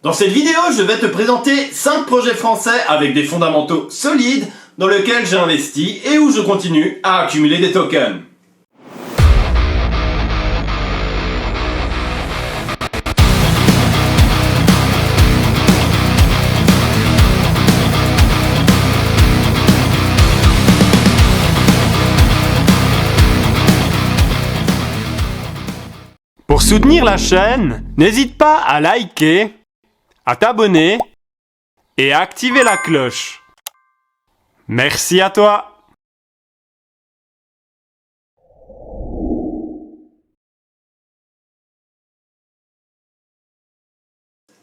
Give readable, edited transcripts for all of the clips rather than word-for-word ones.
Dans cette vidéo, je vais te présenter 5 projets français avec des fondamentaux solides dans lesquels j'ai investi et où je continue à accumuler des tokens. Pour soutenir la chaîne, n'hésite pas à liker, à t'abonner et à activer la cloche. Merci à toi!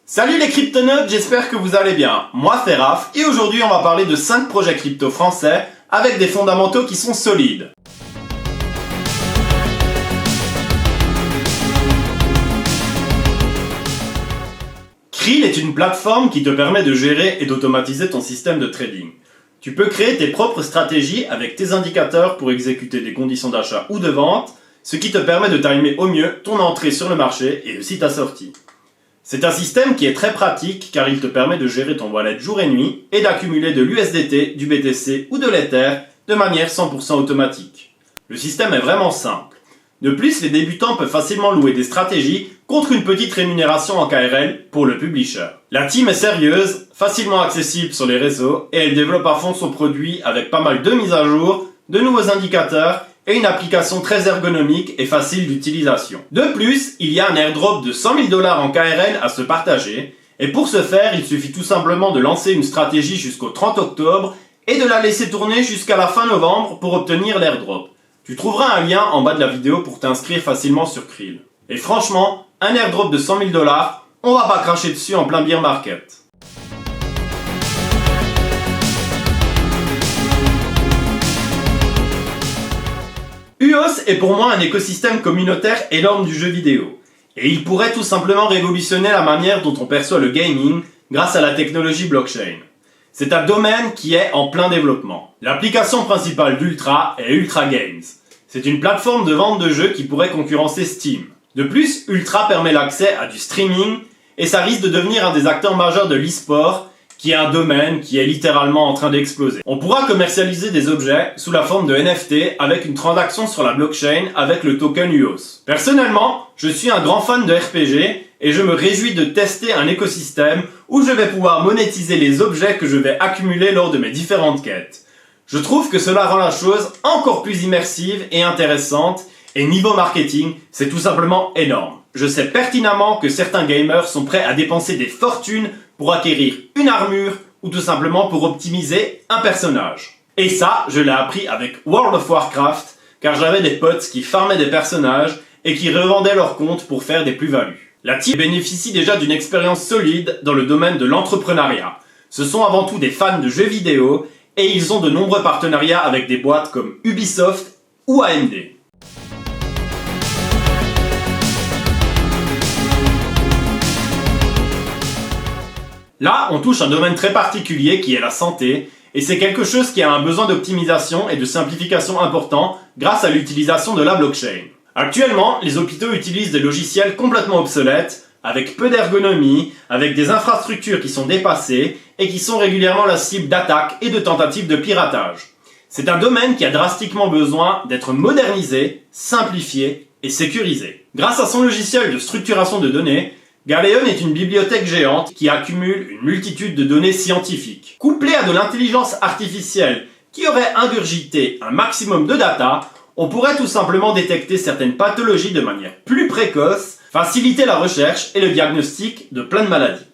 Salut les cryptonautes, j'espère que vous allez bien. Moi c'est Raph et aujourd'hui on va parler de 5 projets crypto français avec des fondamentaux qui sont solides. Krill est une plateforme qui te permet de gérer et d'automatiser ton système de trading. Tu peux créer tes propres stratégies avec tes indicateurs pour exécuter des conditions d'achat ou de vente, ce qui te permet de timer au mieux ton entrée sur le marché et aussi ta sortie. C'est un système qui est très pratique car il te permet de gérer ton wallet jour et nuit et d'accumuler de l'USDT, du BTC ou de l'Ether de manière 100% automatique. Le système est vraiment simple. De plus, les débutants peuvent facilement louer des stratégies contre une petite rémunération en KRL pour le publisher. La team est sérieuse, facilement accessible sur les réseaux et elle développe à fond son produit avec pas mal de mises à jour, de nouveaux indicateurs et une application très ergonomique et facile d'utilisation. De plus, il y a un airdrop de 100 000 $ en KRL à se partager et pour ce faire, il suffit tout simplement de lancer une stratégie jusqu'au 30 octobre et de la laisser tourner jusqu'à la fin novembre pour obtenir l'airdrop. Tu trouveras un lien en bas de la vidéo pour t'inscrire facilement sur Krill. Et franchement, un airdrop de 100 000 $, on va pas cracher dessus en plein bear market. UOS est pour moi un écosystème communautaire énorme du jeu vidéo. Et il pourrait tout simplement révolutionner la manière dont on perçoit le gaming grâce à la technologie blockchain. C'est un domaine qui est en plein développement. L'application principale d'Ultra est Ultra Games. C'est une plateforme de vente de jeux qui pourrait concurrencer Steam. De plus, Ultra permet l'accès à du streaming et ça risque de devenir un des acteurs majeurs de l'e-sport qui est un domaine qui est littéralement en train d'exploser. On pourra commercialiser des objets sous la forme de NFT avec une transaction sur la blockchain avec le token UOS. Personnellement, je suis un grand fan de RPG et je me réjouis de tester un écosystème où je vais pouvoir monétiser les objets que je vais accumuler lors de mes différentes quêtes. Je trouve que cela rend la chose encore plus immersive et intéressante et niveau marketing, c'est tout simplement énorme. Je sais pertinemment que certains gamers sont prêts à dépenser des fortunes pour acquérir une armure ou tout simplement pour optimiser un personnage. Et ça, je l'ai appris avec World of Warcraft car j'avais des potes qui farmaient des personnages et qui revendaient leurs comptes pour faire des plus-values. La team bénéficie déjà d'une expérience solide dans le domaine de l'entrepreneuriat. Ce sont avant tout des fans de jeux vidéo et ils ont de nombreux partenariats avec des boîtes comme Ubisoft ou AMD. Là, on touche un domaine très particulier qui est la santé, et c'est quelque chose qui a un besoin d'optimisation et de simplification important grâce à l'utilisation de la blockchain. Actuellement, les hôpitaux utilisent des logiciels complètement obsolètes, avec peu d'ergonomie, avec des infrastructures qui sont dépassées et qui sont régulièrement la cible d'attaques et de tentatives de piratage. C'est un domaine qui a drastiquement besoin d'être modernisé, simplifié et sécurisé. Grâce à son logiciel de structuration de données, Galeon est une bibliothèque géante qui accumule une multitude de données scientifiques. Couplée à de l'intelligence artificielle qui aurait ingurgité un maximum de data, on pourrait tout simplement détecter certaines pathologies de manière plus précoce, faciliter la recherche et le diagnostic de plein de maladies.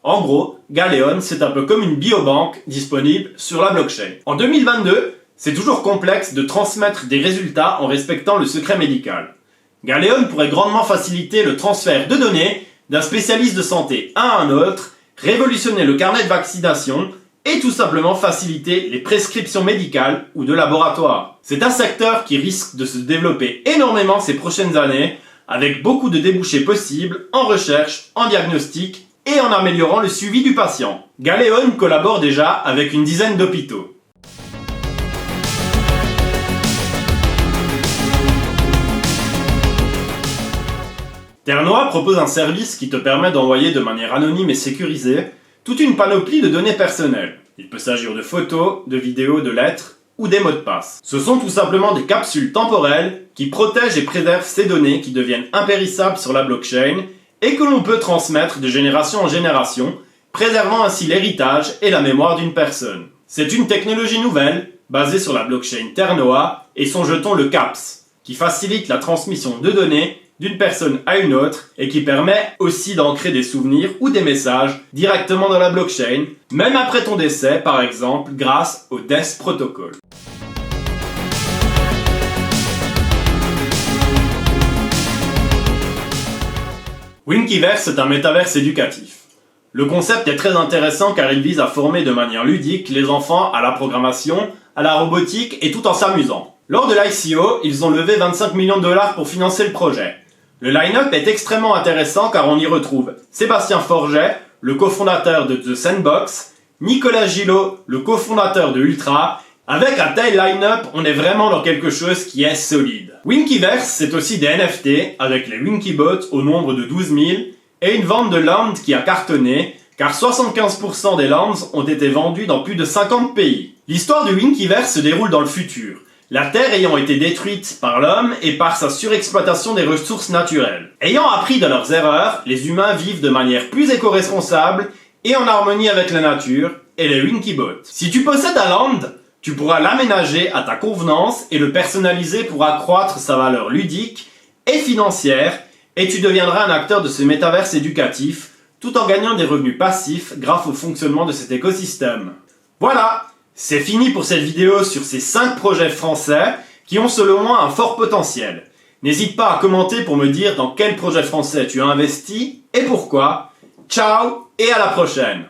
En gros, Galeon, c'est un peu comme une biobanque disponible sur la blockchain. En 2022, c'est toujours complexe de transmettre des résultats en respectant le secret médical. Galeon pourrait grandement faciliter le transfert de données d'un spécialiste de santé à un autre, révolutionner le carnet de vaccination et tout simplement faciliter les prescriptions médicales ou de laboratoire. C'est un secteur qui risque de se développer énormément ces prochaines années, avec beaucoup de débouchés possibles en recherche, en diagnostic et en améliorant le suivi du patient. Galeon collabore déjà avec une dizaine d'hôpitaux. Ternoa propose un service qui te permet d'envoyer de manière anonyme et sécurisée toute une panoplie de données personnelles. Il peut s'agir de photos, de vidéos, de lettres ou des mots de passe. Ce sont tout simplement des capsules temporelles qui protègent et préservent ces données qui deviennent impérissables sur la blockchain et que l'on peut transmettre de génération en génération, préservant ainsi l'héritage et la mémoire d'une personne. C'est une technologie nouvelle, basée sur la blockchain Ternoa et son jeton le CAPS, qui facilite la transmission de données d'une personne à une autre et qui permet aussi d'ancrer des souvenirs ou des messages directement dans la blockchain, même après ton décès par exemple, grâce au Death Protocol. Winkiverse est un métaverse éducatif. Le concept est très intéressant car il vise à former de manière ludique les enfants à la programmation, à la robotique et tout en s'amusant. Lors de l'ICO, ils ont levé 25 millions de dollars pour financer le projet. Le line-up est extrêmement intéressant car on y retrouve Sébastien Forget, le cofondateur de The Sandbox, Nicolas Gillot, le cofondateur de Ultra. Avec un tel line-up, on est vraiment dans quelque chose qui est solide. Winkiverse, c'est aussi des NFT avec les Winkibots au nombre de 12 000 et une vente de land qui a cartonné car 75% des lands ont été vendus dans plus de 50 pays. L'histoire du Winkiverse se déroule dans le futur, la Terre ayant été détruite par l'homme et par sa surexploitation des ressources naturelles. Ayant appris de leurs erreurs, les humains vivent de manière plus éco-responsable et en harmonie avec la nature et les Winkibots. Si tu possèdes un land, tu pourras l'aménager à ta convenance et le personnaliser pour accroître sa valeur ludique et financière et tu deviendras un acteur de ce métaverse éducatif tout en gagnant des revenus passifs grâce au fonctionnement de cet écosystème. Voilà, c'est fini pour cette vidéo sur ces 5 projets français qui ont selon moi un fort potentiel. N'hésite pas à commenter pour me dire dans quel projet français tu as investi et pourquoi. Ciao et à la prochaine!